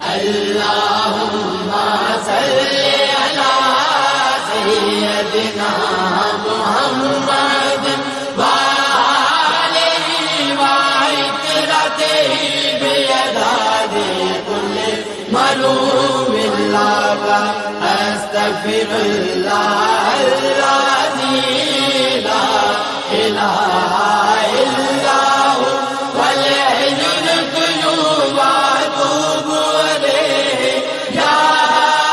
اللهم صل على سيدنا محمد وآله وعترته بيداد كل ملوم لك أستغفر الله الذي لا إله إلا هو والحي القيوم وأتوب إليه يا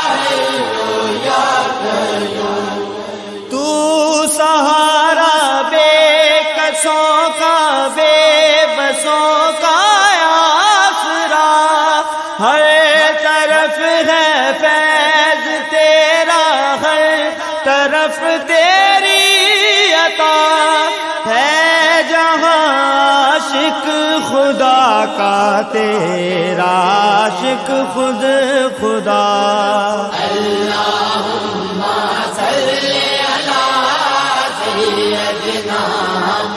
حي يا قيوم. تو سہارا بے کسوں کا بے بسوں کا آسرا، ہر طرف ہے فیض تیرا، ہر طرف تیری عطا ہے، جہاں عاشق خدا کا تیرا عاشق خود خدا. اللهم صل على سيدنا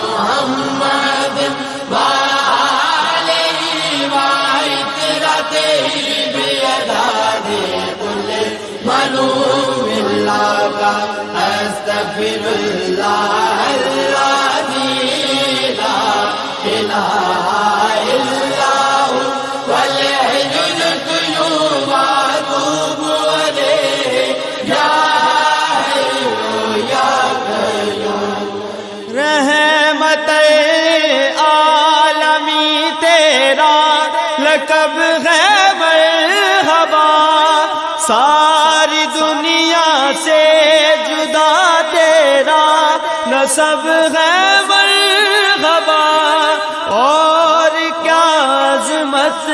محمد وآله وعترته بيداد كل ملوم لك أستغفر الله الذي لا إله إلا هو والحي القيوم وأتوب إليه يا حي يا قيوم. رحمت عالمی تیرا لقب ہے مرحبا، ساری دنیا سے جدا تیرا نسب ہے مرحبا، اور کیا عظمت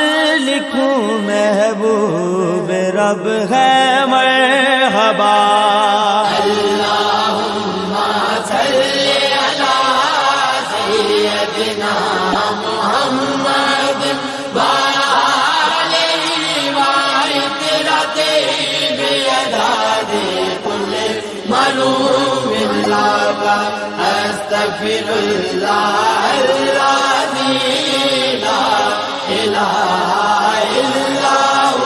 لکھوں محبوب رب ہے مرحبا. اللهم صل على سيدنا محمد وآله وعترته بيداد كل ملوم لك أستغفر الله الذي لا إله إلا هو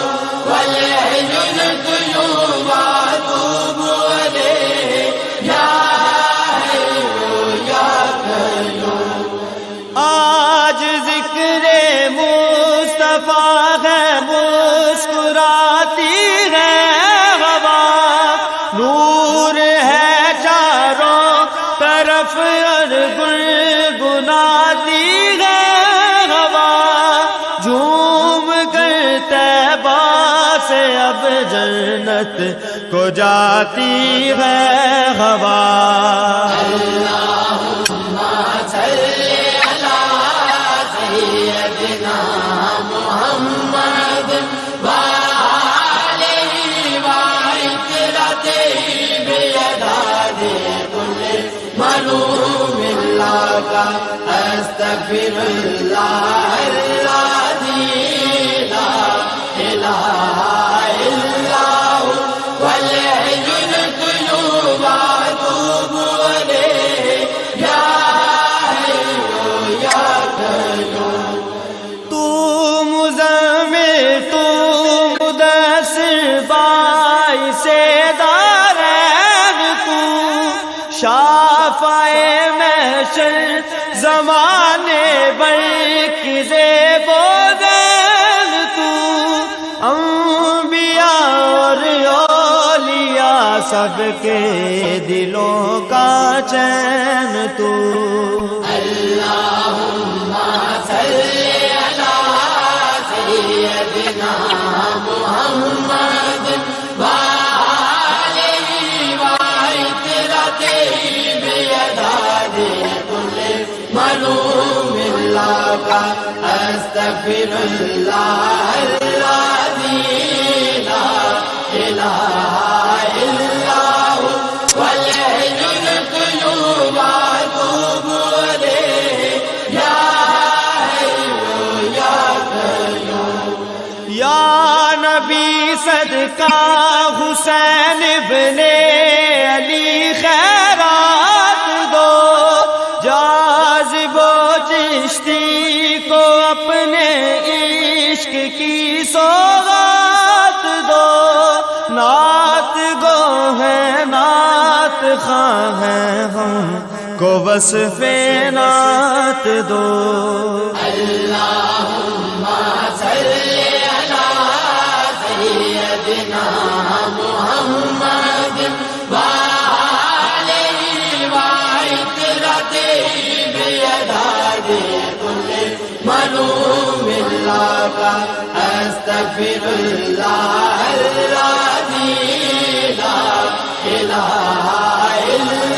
والحي القيوم وأتوب إليه يا حي يا قيوم. آج ذکر مصطفیٰ ہے، مسکراتی ہے ہوا، نور ہے چاروں طرف اور گنگناتی ہے ہوا، جھوم کر طیبہ سے اب جنت کو جاتی ہے ہوا. اللهم صل على سيدنا محمد وآله وعترته بيداد كل ملوم لك أستغفر الله الذي لا إله إلا هو والحي القيوم وأتوب إليه يا حي يا قيوم. تو مزمل تو مدثر باعث دارین، تو شافع محشر زمانے برکی زیب و زین، تو انبیاء اور اولیاء سب کے دلوں کا چین تو. اللهم صل على سيدنا محمد وآله وعترته بيداد كل ملوم لك أستغفر الله الذي لا إله إلا هو والحي القيوم وأتوب إليه يا حي يا قيوم. یا نبی صدقہ حسین ابن علی خیرات دو، جاذب و چشتی کو اپنے عشق کی سوغات نعت گو ہے نعت خواں ہیں ہم کو وصف نعت دو اللہم صلی علی سیدنا محمد وآلہ وعطرتہ بیداد کل ملوم اللہ کا استغفر اللہ الذی لا الہ الا